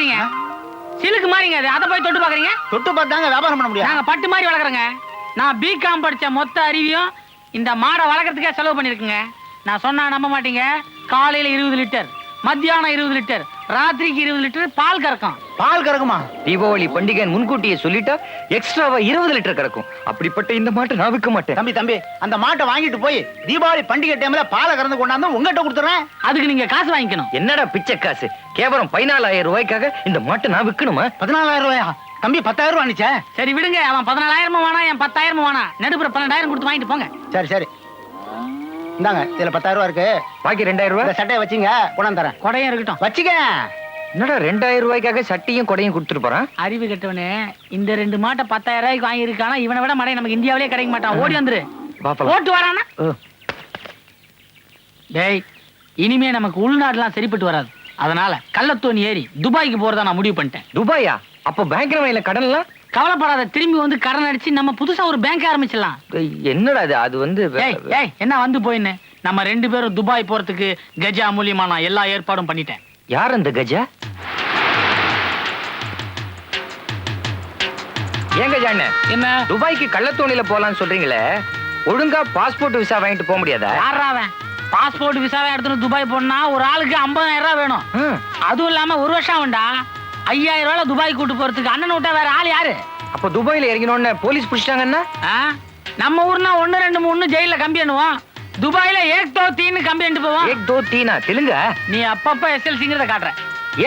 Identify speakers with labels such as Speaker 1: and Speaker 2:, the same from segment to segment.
Speaker 1: பாக்காதீங்க. சிலுக்கு மாறிங்க அது. அதை போய் தொட்டு பாக்குறீங்க.
Speaker 2: தொட்டு பார்த்தாங்க வியாபாரம் பண்ண முடியும்.
Speaker 1: நாங்க பட்டு மாதிரி வளர்க்குறோங்க. நான் பிகாம் படிச்ச மொத்த அறிவியும் இந்த மாடை வளர்க்கறதுக்கே செலவு பண்ணிருக்குங்க. நான் சொன்னா நம்ப மாட்டீங்க. காலையில 20 லிட்டர், மத்தியானம் 20 லிட்டர், ராத்திரிக்கு 20 லிட்டர் பால் கறக்கும்.
Speaker 2: பால் கறக்குமா?
Speaker 3: தீபாவளி பண்டிகை முன்கூட்டியே சொல்லிட்டா எக்ஸ்ட்ராவா 20 லிட்டர் கறக்கும். அப்படிப்பட்ட இந்த மாட்டை நான் விற்க மாட்டேன்.
Speaker 2: தம்பி அந்த மாட்டை வாங்கிட்டு போய் தீபாவளி பண்டிகை டைம்ல பாலை கறந்து கொண்டாந்து உங்ககிட்ட கொடுத்துறேன்.
Speaker 1: அதுக்கு நீங்க காசு வாங்கிக்கணும்.
Speaker 3: என்னடா பிச்சை காசு? கேவலம் 14,000 ரூபாய்க்காக இந்த மாட்டை நான் விற்கணுமா?
Speaker 2: 14,000 ரூபாயா? தம்பி 10,000 ரூபாய் அனுச்சே.
Speaker 1: சரி விடுங்க. அவன் 14,000 வேணா, என் 10,000 வேணா. நடுப்புற 12,000 கொடுத்து வாங்கிட்டு போங்க.
Speaker 2: சரி இந்தாங்க, இதுல 10,000 ரூபாய் இருக்கு.
Speaker 3: பாக்கி 2,000 ரூபாய்.
Speaker 2: இந்த சட்டையை வச்சுங்க, கொண்டாந்து தரேன்.
Speaker 1: கொடையும் இருக்கட்டும்,
Speaker 2: வச்சுக்க.
Speaker 3: என்னடா 2,000 ரூபாய்க்காக சட்டியும் கொடையும் கொடுத்துட்டு போறான்?
Speaker 1: அறிவு கெட்டவனே. இந்த 2 மாட்டை 10,000 ரூபாய்க்கு வாங்கியிருக்கானா இவனை விட மடை நமக்கு இந்தியாவிலே கிடைக்க மாட்டான். ஓடி வந்துரு. ஓட்டு வரானா? டேய், இனிமே நமக்கு உள்நாடுலாம் சரிப்பட்டு வராது. அதனால கள்ளத்தோணி ஏறி துபாய்க்கு போறதா நான் முடிவு பண்ணிட்டேன்.
Speaker 3: துபாயா? அப்ப பேங்க் வகையில கடன்லாம்?
Speaker 1: கவலைப்படாத, திரும்பி வந்து கடன் அடிச்சு நம்ம புதுசா ஒரு பேங்க் ஆரம்பிச்சிடலாம்.
Speaker 3: என்னடா அது வந்து
Speaker 1: என்ன வந்து போயின்னு நம்ம 2 பேரும் துபாய் போறதுக்கு கஜா மூலியமா நான் எல்லா ஏற்பாடும் பண்ணிட்டேன்.
Speaker 3: யார் அந்த கஜா? ஏங்க ஜானே,
Speaker 1: என்ன
Speaker 3: துபாய்க்கு கள்ளத்தோணில போலான்னு சொல்றீங்களே, ஒழுங்கா பாஸ்போர்ட் விசா வாங்கிட்டு போக முடியாதா?
Speaker 1: யாராவன் பாஸ்போர்ட் விசாவை எடுத்துட்டு துபாய் போனா ஒரு ஆளுக்கு 50,000 ரூபாய் வேணும். அதுவும் இல்லாம ஒரு வருஷம் வேண்டா. 5,000 ரூபாய் துபாய் கூட்டு போறதுக்கு அண்ணன் விட்டா வேற ஆள் யாரு?
Speaker 3: அப்ப துபாயில இறங்கினோன்னு போலீஸ் பிடிச்சிட்டாங்கன்னா
Speaker 1: நம்ம ஊர்னா 1 2 3 ஜெயில கம்பி பண்ணுவோம். துபாயில ஏக் தோ தீன்னு கம்பி அண்டு போவோம்.
Speaker 3: ஏக் தோ தீனா தெலுங்கா? நீ
Speaker 1: அப்பப்ப SLCங்கிறத காட்டுற.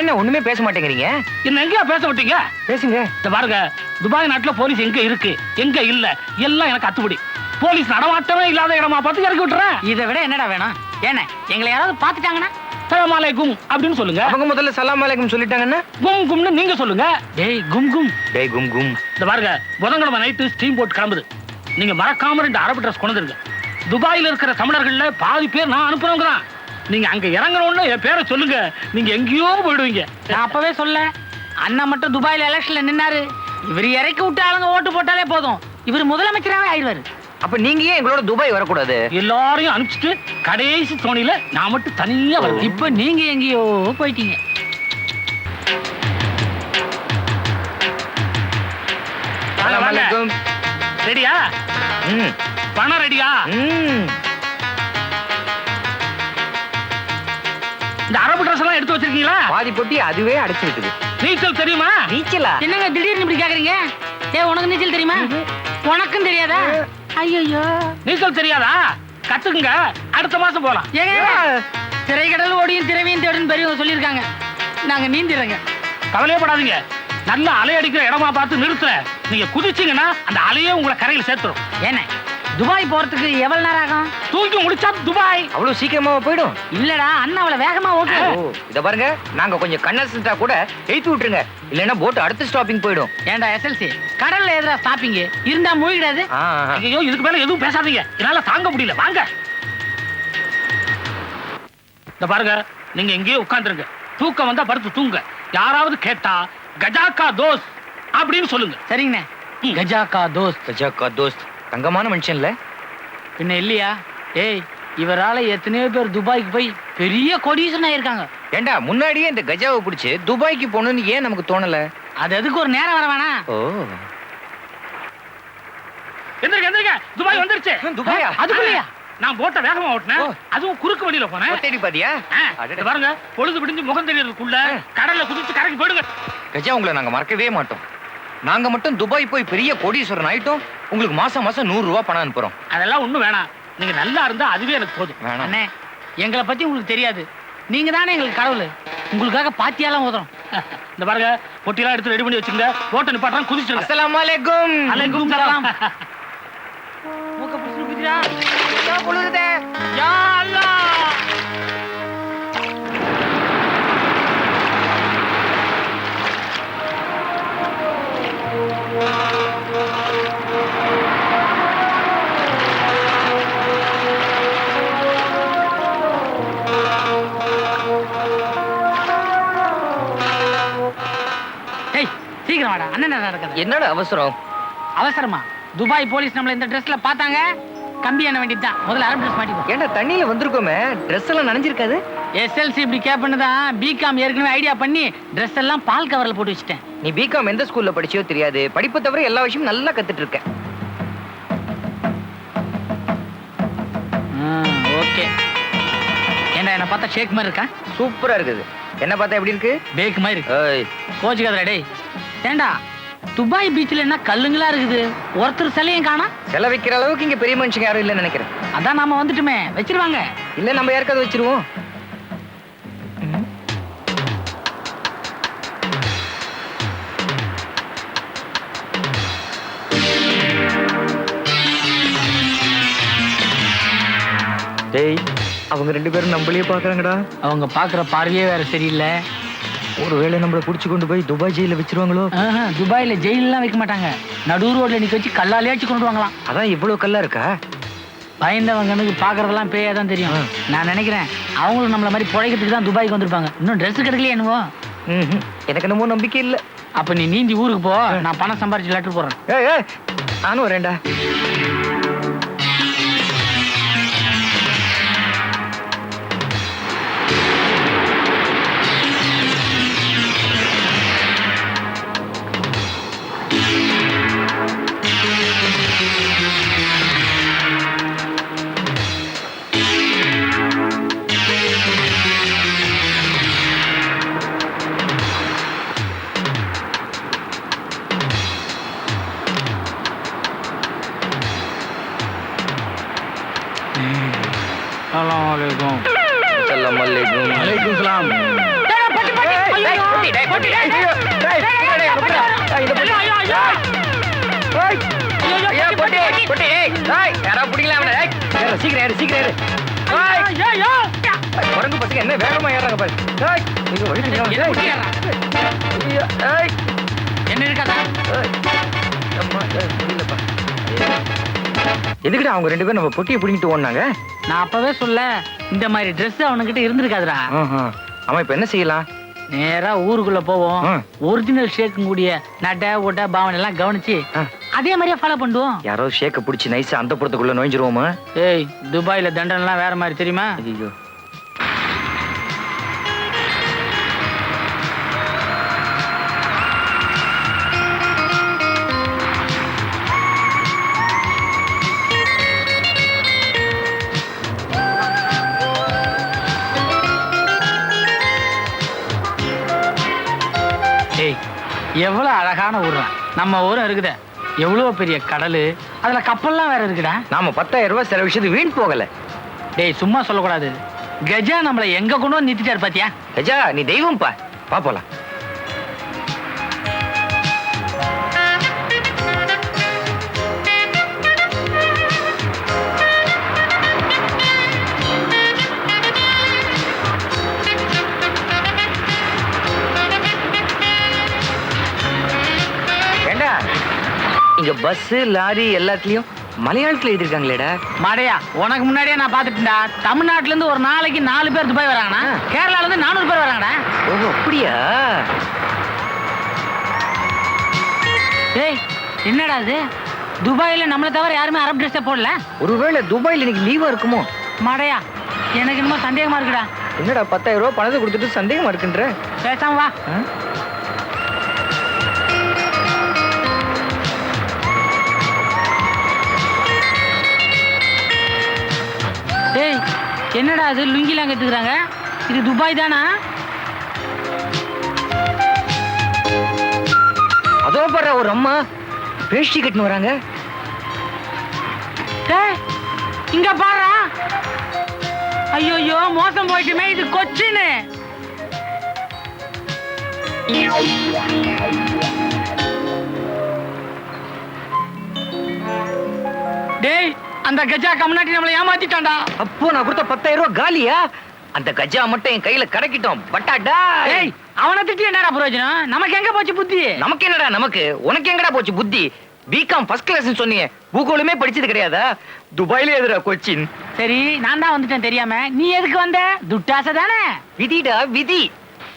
Speaker 3: என்ன ஒண்ணுமே பேச மாட்டேங்கிறீங்க?
Speaker 1: என்ன எங்கயா பேச விட்டீங்க?
Speaker 3: பேசுங்க.
Speaker 1: இந்த பாருங்க, துபாய் நாட்டுல போலீஸ் எங்க இருக்கு எங்க இல்ல எல்லாம் எனக்கு அத்துப்படி. போலீஸ் நடமாட்டமே இல்லாத இடமா பார்த்து இறக்கி விட்டுறேன். இதை விட என்னடா வேணும்? ஏன்னா எங்களை யாராவது பாத்துட்டாங்கன்னா சலாம் அலைக்கும் அப்படின்னு சொல்லுங்க.
Speaker 3: அவங்க முதல்ல சலாம் அலைக்கும் சொல்லிட்டாங்கன்னா
Speaker 1: கும் கும்னு நீங்க சொல்லுங்க. டேய் கும் கும்.
Speaker 3: டேய் கும் கும்.
Speaker 1: இந்த பாருங்க, புதன்கிழமை நைட்டு ஸ்டீம் போட் கிளம்புது. நீங்க மறக்காம 2 அரபு ட்ரெஸ் கொண்டு வந்துருங்க. துபாயில இருக்கிற தமிழர்கள்ல பாதி பேர் நான் அனுப்புறவங்கதான். நீங்க அங்க இறங்கணும்னு என் பேரை சொல்லுங்க. நீங்க எங்கேயோ போயிடுவீங்க. நான் அப்பவே சொல்ல. அண்ணன் மட்டும் துபாயில எலெக்ஷன்ல நின்னாரு. இவர் இறக்கி விட்டு ஆளுங்க ஓட்டு போட்டாலே போதும், இவர் முதலமைச்சராகவே ஆயிடுவாரு.
Speaker 3: அப்ப நீங்க ஏன் எங்களோட துபாய் வரக்கூடாது?
Speaker 1: எல்லாரையும் அனுப்பிச்சிட்டு கடைசி தோணியில நான் மட்டும் தனியா வருவேன். இப்ப நீங்க எங்கேயோ போயிட்டீங்க. ரெடியா? பணம் ரெடியா? இந்த அரபு ட்ரெஸ் எல்லாம் எடுத்து வச்சிருக்கீங்களா?
Speaker 3: பாதி பொட்டி அதுவே அடைச்சிருக்குது.
Speaker 1: நீச்சல் தெரியுமா?
Speaker 3: நீச்சலா?
Speaker 1: என்னங்க திடீர்னு இப்படி கேக்குறீங்க? உனக்கு நீச்சல் தெரியுமா? உனக்கும் தெரியாதா? ஐயோ, நீச்சல் தெரியாதா? கத்துக்குங்க, அடுத்த மாசம் போலாம். திரைக்கடல் ஓடியும் திரவியும் தேடுன்னு பெரியவங்க சொல்லியிருக்காங்க. நாங்க நீந்திரங்க. கவலையப்படாதீங்க. நல்ல அலை அடிக்கிற இடமா பார்த்து நிறுத்த. நீங்க குதிச்சீங்கன்னா அந்த அலையே உங்களை கரையில் சேர்த்துரும். ஏன்னா துபாய் போறதுக்கு எவ்வளவு நேரம் ஆகும்? தூக்கி முடிச்சா துபாய்
Speaker 3: அவ்வளவு சீக்கிரமா போயிடும்?
Speaker 1: இல்லடா, அண்ணா அவளை வேகமா ஓட்டு.
Speaker 3: இத பாருங்க, நாங்க கொஞ்சம் கண்ணா கூட ஏத்தி விட்டுருங்க, இல்லன்னா போட் அடுத்த ஸ்டாப்பிங் போயிடும்.
Speaker 1: ஏண்டா SLC, கடல்ல எதிரா ஸ்டாப்பிங் இருந்தா மூழ்கிடாது? ஐயோ, இதுக்கு மேல எதுவும் பேசாதீங்க, என்னால தாங்க முடியல. வாங்க. இந்த பாருங்க, நீங்க எங்கேயோ உட்கார்ந்துருங்க. தூக்கம் வந்தா படுத்து தூங்க. யாராவது கேட்டா கஜாக்கா தோஸ்த் அப்படின்னு சொல்லுங்க. சரிங்கண்ணே. கஜாக்கா தோஸ்த்.
Speaker 3: கஜாக்கா தோஸ்த் தங்கமான மனுஷன்ல
Speaker 1: பின்ன இல்லையா? ஏய், இவரால எத்தனையோ பேர் துபாய்க்கு போய் பெரிய கோடீஸ்வரன் ஆயிருக்காங்க.
Speaker 3: ஏண்டா, முன்னாடியே இந்த கஜாவை பிடிச்சு துபாய்க்கு போகணும்னு ஏன் நமக்கு தோணல?
Speaker 1: அது எதுக்கு ஒரு நேரம் வர வேணா?
Speaker 3: ஓ,
Speaker 1: எந்திரிக்க எந்திரிக்க, துபாய் வந்துருச்சு.
Speaker 3: துபாயா?
Speaker 1: அதுக்குள்ளயா? நான் போட்ட வேகமா ஓட்டினேன், அதுவும் குறுக்கு வழியில போனேன்.
Speaker 3: தேடி பாத்தியா?
Speaker 1: பாருங்க, பொழுது விடிஞ்சு முகம் தெரியறதுக்குள்ள கடல்ல குதிச்சு கரைக்கு போயிடுங்க.
Speaker 3: கஜா, உங்களை நாங்க மறக்கவே மாட்டோம். நாங்க மட்டும் துபாய் போய் பெரிய கோடீஸ்வரன் ஆயிட்டோம். உங்களுக்கு மாசம் மாசம் 100 ரூபாய் பணம் அனுப்புறோம்.
Speaker 1: அதெல்லாம் ஒண்ணும் வேணாம். நீங்க நல்லா இருந்தா அதுவே எனக்கு போதும். அண்ணே, எங்களை பத்தி உங்களுக்கு தெரியாது. நீங்க தானே எங்களுக்கு கடவுள். உங்களுக்காக பாத்தியாலாம் ஓதுறோம். இந்த பாருங்க, பொட்டியெல்லாம் எடுத்து ரெடி பண்ணி வச்சுங்க. போட்ட நிப்பாட்டம் குதிச்சு.
Speaker 3: அஸ்ஸலாமு அலைக்கும்.
Speaker 1: அலைக்கும் சலாம். மூக்க புடிச்சு குதிரா. யா பொழுதே. யா அல்லாஹ்.
Speaker 3: என்னடா அவசரம்?
Speaker 1: அவசரமா? துபாய் போலீஸ் நம்மள இந்த ட்ரெஸ்ல பார்த்தாங்க, கம்பி எண்ண வேண்டியதுதான். முதல்ல அரபு ட்ரெஸ் மாட்டிப்போம்.
Speaker 3: ஏண்டா, தண்ணியில வந்திருக்கோமே, ட்ரெஸ் எல்லாம் நனைஞ்சிருக்காது?
Speaker 1: எஸ்எல்சி இப்படி கேப்பன்னு தான் பிகாம் ஏற்கனவே ஐடியா பண்ணி ட்ரெஸ் எல்லாம் பால் கவர்ல போட்டு வச்சுட்டேன்.
Speaker 3: நீ பிகாம் எந்த ஸ்கூல்ல படிச்சியோ தெரியாது, படிப்பை தவிர எல்லா விஷயமும் நல்லா கத்துட்டு இருக்க.
Speaker 1: ஓகே. என்ன என்ன பார்த்தா ஷேக் மாதிரி இருக்கா?
Speaker 3: சூப்பரா இருக்குது. என்ன பார்த்தா எப்படி இருக்கு?
Speaker 1: பேக் மாதிரி இருக்கு. கோச்சுக்காதடா டேய். ஏண்டா துபாய் பீச்ல என்ன கல்லுங்களா இருக்குது, ஒருத்தர் சிலையும் காணா?
Speaker 3: சிலை வைக்கிற அளவுக்கு இங்க பெரிய மனுஷங்க யாரும் இல்லைன்னு நினைக்கிறேன்.
Speaker 1: அதான் நாம வந்துட்டுமே, வச்சிருவாங்க.
Speaker 3: இல்ல நம்ம யாருக்காவது வச்சிருவோம். டேய், அவங்க 2 பேரும் நம்மளையே பாக்குறாங்கடா.
Speaker 1: அவங்க பாக்குற பார்வையே வேற சரியில்லை.
Speaker 3: ஒருவேளை நம்மள புடிச்சு கொண்டு போய் துபாய் ஜெயில வச்சிருவாங்களோ?
Speaker 1: துபாயில ஜெயிலெல்லாம் வைக்க மாட்டாங்க, நடு ரோட்ல நிக்க வச்சு கல்லாலேயாச்சு கொண்டு வாங்கலாம்.
Speaker 3: அதான் இவ்வளவு கல்லா இருக்கா?
Speaker 1: பயந்தவங்க பாக்குறதெல்லாம் பேயாதான் தெரியும். நான் நினைக்கிறேன் அவங்களும் நம்மள மாதிரி புழைக்கிறதுக்கு தான் துபாய்க்கு வந்திருப்பாங்க. இன்னும் ட்ரெஸ் கிடைக்கலையே என்னவோ.
Speaker 3: எனக்கு என்னமோ நம்பிக்கை இல்ல.
Speaker 1: அப்ப நீ நீந்தி ஊருக்கு போ, நான் பணம் சம்பாரிச்சு லெட்டர் போடுறேன்.
Speaker 3: நானும் வரேன்டா.
Speaker 1: அஸ்ஸலாமு
Speaker 3: அலைக்கும்.
Speaker 2: வலைக்கும் சலாம்.
Speaker 3: குரங்கு பசங்க என்ன வேகமா ஏறாங்க பாரு.
Speaker 1: என்ன இருக்காதா?
Speaker 3: எதுக்குடா அவங்க 2 பேரும் நம்ம பொட்டியை பிடிங்கிட்டு ஓடுனாங்க?
Speaker 1: நான் அப்பவே சொல்ல, இந்த மாதிரி ட்ரெஸ் அவனுக்கிட்ட இருந்திருக்காதுடா.
Speaker 3: அவன் இப்ப என்ன செய்யலாம்?
Speaker 1: நேரா ஊருக்குள்ள போவோம். ஒரிஜினல் ஷேக் கூடிய நட ஒட பாவனை எல்லாம் கவனிச்சு அதே மாதிரியே ஃபாலோ பண்ணுவோம்.
Speaker 3: யாரோ ஷேக்க பிடிச்சி நைஸா அந்த புறத்துக்குள்ள நுழைஞ்சிருவோமா?
Speaker 1: ஏய், துபாயில தண்டனை எல்லாம் வேற மாதிரி தெரியுமா?
Speaker 3: ஐயோ,
Speaker 1: எவ்வளவு அழகான ஊர் நம்ம ஊரும் இருக்குதே. எவ்வளவு பெரிய கடலு, அதுல கப்பல்லாம் வேற இருக்குடா.
Speaker 3: நாம 10,000 ரூபாய் சில விஷயத்து வீண் போகல.
Speaker 1: டேய், சும்மா சொல்லக்கூடாது. கஜா நம்மள எங்க கொண்டு வந்து நிறுத்திட்டாரு பாத்தியா?
Speaker 3: கஜா நீ தெய்வம் பா. பாப்போலாம். இங்க பஸ் லாரி எல்லாத்துலயும் மலையாளத்துல எழுதிருக்காங்களேடா.
Speaker 1: மாடையா, உனக்கு முன்னாடியே நான் பாத்துட்டேன்டா. தமிழ்நாட்டுல இருந்து ஒரு நாளைக்கு 4 பேர் துபாய் வராங்கண்ணா. கேரளால இருந்து 400 பேர் வராங்கடா.
Speaker 3: ஓஹோ, அப்படியா?
Speaker 1: டேய், என்னடா இது? துபாயில நம்மள தவிர யாருமே அரபு ட்ரெஸ்ஸே போடல.
Speaker 3: ஒருவேளை துபாயில இன்னைக்கு லீவா இருக்குமோ?
Speaker 1: மாடையா, எனக்கு என்னமோ சந்தேகமா இருக்குடா.
Speaker 3: என்னடா 10,000 ரூபாய் பணத்தை கொடுத்துட்டு சந்தேகமா இருக்குன்ற?
Speaker 1: பேசாம வா. டேய், என்னடா இது லுங்கிலாம் கத்துக்கிறாங்க? இது துபாய் தானா?
Speaker 3: அதோ பாரு ஒரு அம்மா பேஷ்டி கட்டின்னு வராங்க.
Speaker 1: டேய், இங்க பாரு. ஐயோ, மோசம் போயிட்டுமே. இது கொச்சின்னு. டேய், அந்த கஜா கம்னாட்டி நம்மளை ஏமாத்திட்டான்டா.
Speaker 3: அப்போ நான் கொடுத்த 10,000 ரூபாய் காலியா? அந்த கஜா மட்டும் என் கையில கிடைக்கட்டும். பட்டாடா.
Speaker 1: டேய், அவனை திட்டி என்னடா பிரயோஜனம்? நமக்கு எங்க போச்சு புத்தி?
Speaker 3: நமக்கு என்னடா நமக்கு? உனக்கு எங்கடா போச்சு புத்தி? பிகாம் ஃபர்ஸ்ட் கிளாஸ் சொன்னீங்க, பூகோளமே படிச்சது கிடையாதா? துபாயில எதுடா கொச்சின்?
Speaker 1: சரி, நான் தான் வந்துட்டேன் தெரியாம. நீ எதுக்கு வந்த? துட்டாசை தானே?
Speaker 3: விதிடா விதி.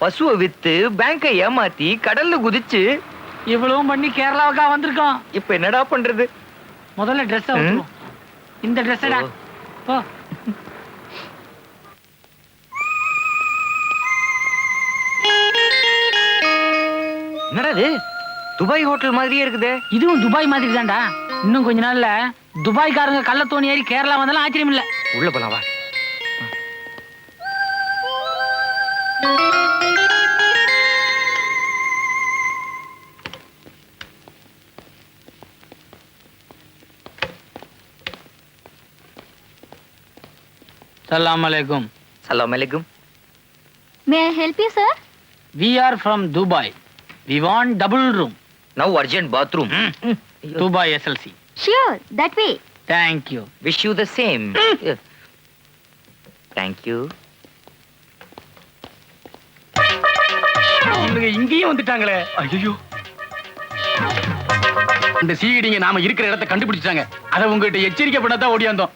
Speaker 3: பசுவை வித்து பேங்கை ஏமாத்தி கடல்ல குதிச்சு
Speaker 1: இவ்வளவும் பண்ணி கேரளாவுக்கா வந்திருக்கோம்.
Speaker 3: இப்ப என்னடா பண்றது?
Speaker 1: முதல்ல ட்ரெஸ் அவுத்துவோம். இந்த ட்ரெஸ்டா போ.
Speaker 3: என்னடா இது துபாய் ஹோட்டல் மாதிரியே இருக்குதே.
Speaker 1: இதுவும் துபாய் மாதிரி தான்டா. இன்னும் கொஞ்ச நாள்ல துபாய்க்காரங்க கள்ளத்தோணி ஏறி கேரளா வந்தாலும் ஆச்சரியம் இல்ல.
Speaker 3: உள்ள போலாம் வா.
Speaker 1: Assalamu alaikum.
Speaker 3: சலாம் அலைக்கும்.
Speaker 4: May I help you, sir?
Speaker 1: We are from Dubai. We want double room.
Speaker 3: Now urgent bathroom.
Speaker 1: Dubai SLC.
Speaker 4: Sure, that way.
Speaker 1: Thank you.
Speaker 3: Wish you the same. Thank you.
Speaker 2: இவங்க இங்கேயும் வந்துட்டாங்களே. ஐயோ, இந்த சீடிங்க நாம இருக்கிற இடத்தை கண்டுபிடிச்சாங்க. அத உங்ககிட்ட எச்சரிக்கை பண்ணதான் ஓடியாந்தோம்.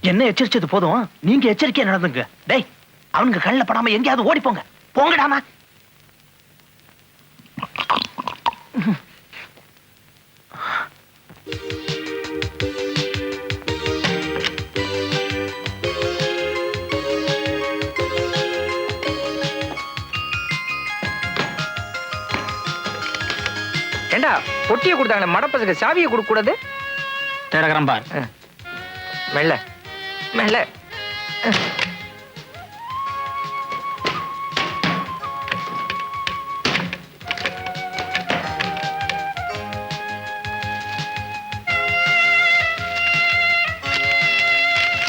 Speaker 2: என்ன எச்சரிச்சது போதும், நீங்க எச்சரிக்கையா நடந்துங்க. டேய், அவனுங்க கண்ணில் படாம எங்கேயாவது ஓடி போங்க. போங்கடாமா.
Speaker 3: ஏண்டா பொட்டியை கொடுத்தாங்க, மடப்பசங்க சாவியை கொடுக்க கூடாது.
Speaker 1: தேடகரம் பார்.
Speaker 3: மெல்ல மெல்ல.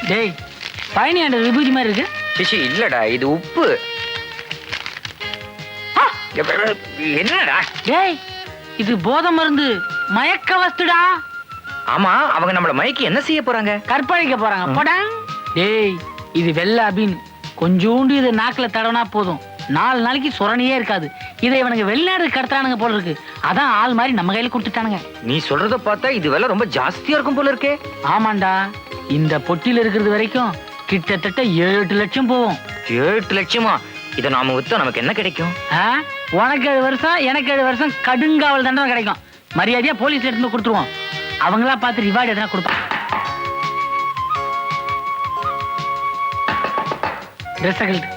Speaker 1: டேய், பயணி ஆண்ட விபூதி மாதிரி இருக்கு.
Speaker 3: சிஷி இல்லடா, இது உப்பு. என்னடா?
Speaker 1: டேய், இது போதை மருந்து, மயக்க வஸ்துடா.
Speaker 3: ஆமா, அவங்க நம்மள மயக்கி என்ன செய்ய போறாங்க?
Speaker 1: கற்பழிக்க போறாங்க. போடா. டேய், இது வெள்ள அபின். கொஞ்சோண்டு இதை நாக்குல தடவனா போதும், 4 நாளைக்கு சுரணியே இருக்காது. இதை இவனுங்க வெளிநாடு கடத்தானுங்க போல இருக்கு. அதான் ஆள் மாதிரி நம்ம கையில கொடுத்துட்டானுங்க.
Speaker 3: நீ சொல்றத பார்த்தா இது விலை ரொம்ப ஜாஸ்தியா இருக்கும் போல இருக்கே.
Speaker 1: ஆமாண்டா, இந்த பொட்டியில இருக்கிறது வரைக்கும் கிட்டத்தட்ட 7-8 லட்சம் போகும்.
Speaker 3: 7 லட்சமா? இதை நாம வித்தா நமக்கு என்ன கிடைக்கும்?
Speaker 1: உனக்கு 7 வருஷம், எனக்கு 7 வருஷம் கடுங்காவல் தண்டனை கிடைக்கும். மரியாதையா போலீஸ்ல எடுத்து கொடுத்துருவோம். அவங்களா பார்த்து ரிவார்டு எதனா கொடுப்பாங்க. ட்ரெஸ் கழட்டு.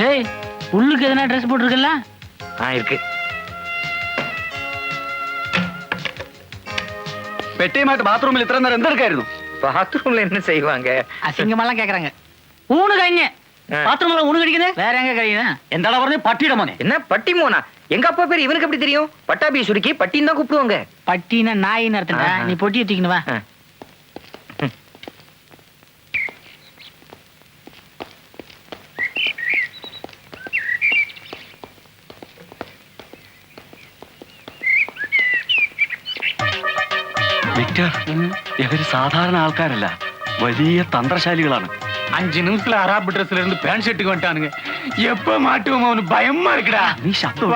Speaker 1: ஏய், உள்ளுக்கு எதனா ட்ரெஸ் போட்டிருக்கல?
Speaker 3: இருக்கு.
Speaker 2: பெட்டே மாட்டு பாத்ரூமில் இத்தனை நேரம் எந்த இருக்காയിരുന്നു?
Speaker 3: பாத்ரூம்ல என்ன செய்வாங்க?
Speaker 1: அசிங்கமெல்லாம் கேக்குறாங்க. ஊனு கழிங்க. பாத்ரூம்ல ஊனு கடிக்குது. வேற எங்க கழியுது?
Speaker 2: எந்த அளவு வரது பட்டிடமோனே.
Speaker 3: என்ன பட்டி மோனா? எங்க அப்பா பேர் இவனுக்கு எப்படி தெரியும்? பட்டாபி சுருக்கி பட்டின்னு தான் கூப்பிடுவாங்க.
Speaker 1: பட்டினா நாயின்னு அர்த்தம்டா. நீ பொட்டியை தூக்கினு வா.
Speaker 2: വിക്ടർ, ഇവര് സാധാരണ ആൾക്കാരല്ല, വലിയ തന്ത്രശാലികളാണ്. 5 நிமிஷத்துல அராப் ட்ரெஸ்ல இருந்து பேண்ட் ஷர்ட்டுக்கு வந்துட்டானுங்க. எப்ப மாட்டுவோம், அவனு பயமா இருக்குடா. நீ சத்தம்